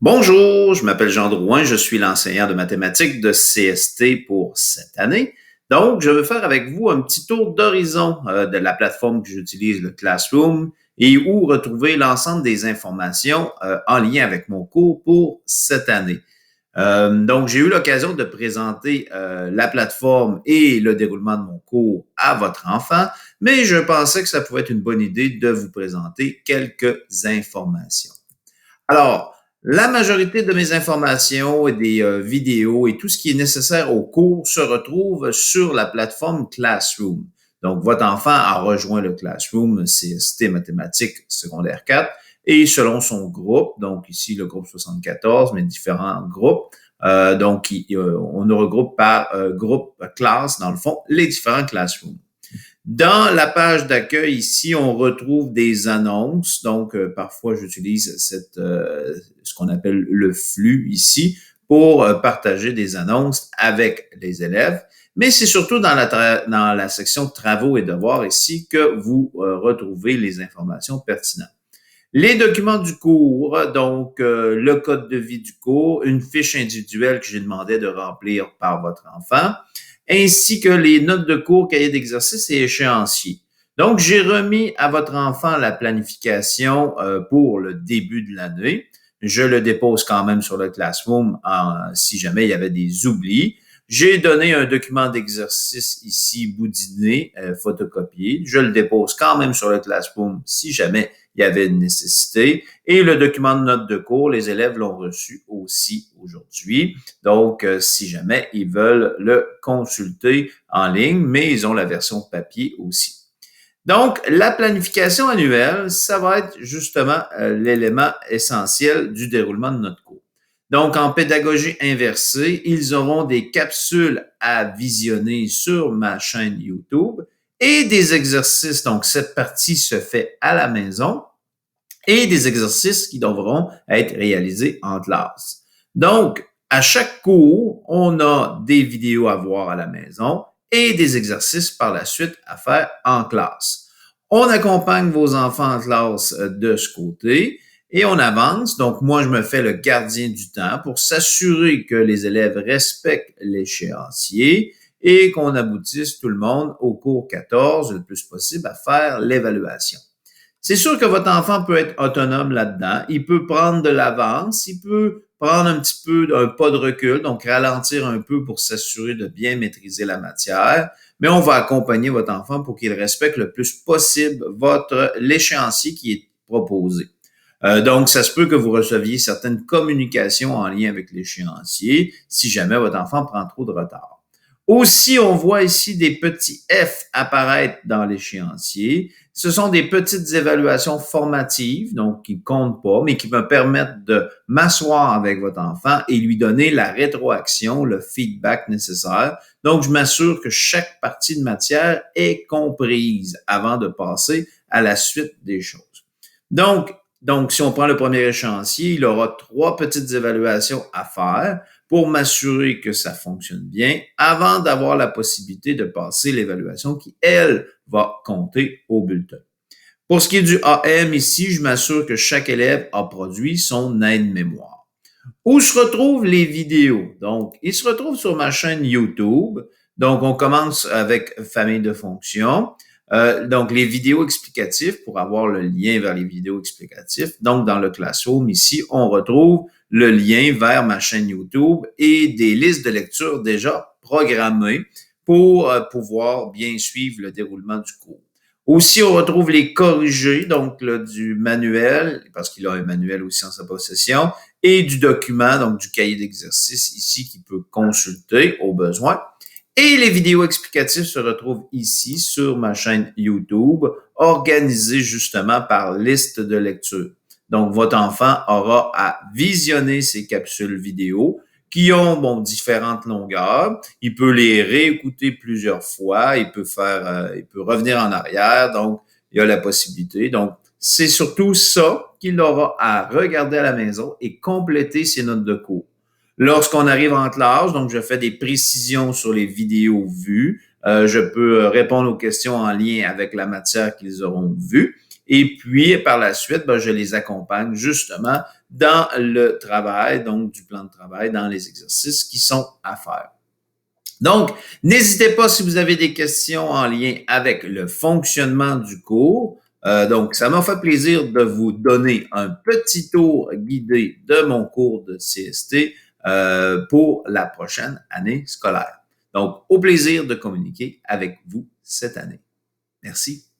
Bonjour, je m'appelle Jean Drouin, je suis l'enseignant de mathématiques de CST pour cette année. Donc, je veux faire avec vous un petit tour d'horizon de la plateforme que j'utilise, le Classroom, et où retrouver l'ensemble des informations en lien avec mon cours pour cette année. Donc, j'ai eu l'occasion de présenter la plateforme et le déroulement de mon cours à votre enfant, mais je pensais que ça pouvait être une bonne idée de vous présenter quelques informations. Alors, la majorité de mes informations et des vidéos et tout ce qui est nécessaire au cours se retrouve sur la plateforme Classroom. Donc, votre enfant a rejoint le Classroom CST Mathématiques secondaire 4 et selon son groupe, donc ici le groupe 74, mais différents groupes, on nous regroupe par groupe classe, dans le fond, les différents classrooms. Dans la page d'accueil ici, on retrouve des annonces. Donc, parfois, j'utilise ce qu'on appelle le flux ici pour partager des annonces avec les élèves. Mais c'est surtout dans la section travaux et devoirs ici que vous retrouvez les informations pertinentes. Les documents du cours, donc le code de vie du cours, une fiche individuelle que j'ai demandé de remplir par votre enfant, ainsi que les notes de cours, cahiers d'exercice et échéanciers. Donc, j'ai remis à votre enfant la planification pour le début de l'année. Je le dépose quand même sur le Classroom si jamais il y avait des oublis. J'ai donné un document d'exercice ici, boudiné, photocopié. Je le dépose quand même sur le Classroom si jamais il y avait une nécessité. Et le document de notes de cours, les élèves l'ont reçu aussi aujourd'hui. Donc, si jamais ils veulent le consulter en ligne, mais ils ont la version papier aussi. Donc, la planification annuelle, ça va être justement l'élément essentiel du déroulement de notre cours. Donc, en pédagogie inversée, ils auront des capsules à visionner sur ma chaîne YouTube et des exercices. Donc, cette partie se fait à la maison et des exercices qui devront être réalisés en classe. Donc, à chaque cours, on a des vidéos à voir à la maison et des exercices par la suite à faire en classe. On accompagne vos enfants en classe de ce côté et on avance. Donc, moi, je me fais le gardien du temps pour s'assurer que les élèves respectent l'échéancier et qu'on aboutisse tout le monde au cours 14 le plus possible à faire l'évaluation. C'est sûr que votre enfant peut être autonome là-dedans. Il peut prendre de l'avance, il peut prendre un petit peu un pas de recul, donc ralentir un peu pour s'assurer de bien maîtriser la matière. Mais on va accompagner votre enfant pour qu'il respecte le plus possible l'échéancier qui est proposé. Donc, ça se peut que vous receviez certaines communications en lien avec l'échéancier si jamais votre enfant prend trop de retard. Aussi, on voit ici des petits F apparaître dans l'échéancier. Ce sont des petites évaluations formatives, donc qui ne comptent pas, mais qui me permettent de m'asseoir avec votre enfant et lui donner la rétroaction, le feedback nécessaire. Donc, je m'assure que chaque partie de matière est comprise avant de passer à la suite des choses. Donc, si on prend le premier échéancier, il aura 3 petites évaluations à faire pour m'assurer que ça fonctionne bien avant d'avoir la possibilité de passer l'évaluation qui, elle, va compter au bulletin. Pour ce qui est du AM ici, je m'assure que chaque élève a produit son aide-mémoire. Où se retrouvent les vidéos? Donc, ils se retrouvent sur ma chaîne YouTube. Donc, on commence avec famille de fonctions. Donc, les vidéos explicatives pour avoir le lien vers les vidéos explicatives. Donc, dans le Classroom, ici, on retrouve le lien vers ma chaîne YouTube et des listes de lecture déjà programmées pour pouvoir bien suivre le déroulement du cours. Aussi, on retrouve les corrigés, donc là, du manuel, parce qu'il a un manuel aussi en sa possession, et du document, donc du cahier d'exercice ici qu'il peut consulter au besoin. Et les vidéos explicatives se retrouvent ici sur ma chaîne YouTube, organisées justement par liste de lecture. Donc, votre enfant aura à visionner ces capsules vidéo qui ont différentes longueurs. Il peut les réécouter plusieurs fois. Il peut revenir en arrière. Donc, il y a la possibilité. Donc, c'est surtout ça qu'il aura à regarder à la maison et compléter ses notes de cours. Lorsqu'on arrive en classe, donc je fais des précisions sur les vidéos vues. Je peux répondre aux questions en lien avec la matière qu'ils auront vue. Et puis, par la suite, je les accompagne justement dans le travail, donc du plan de travail, dans les exercices qui sont à faire. Donc, n'hésitez pas si vous avez des questions en lien avec le fonctionnement du cours. Donc, ça m'a fait plaisir de vous donner un petit tour guidé de mon cours de CST pour la prochaine année scolaire. Donc, au plaisir de communiquer avec vous cette année. Merci.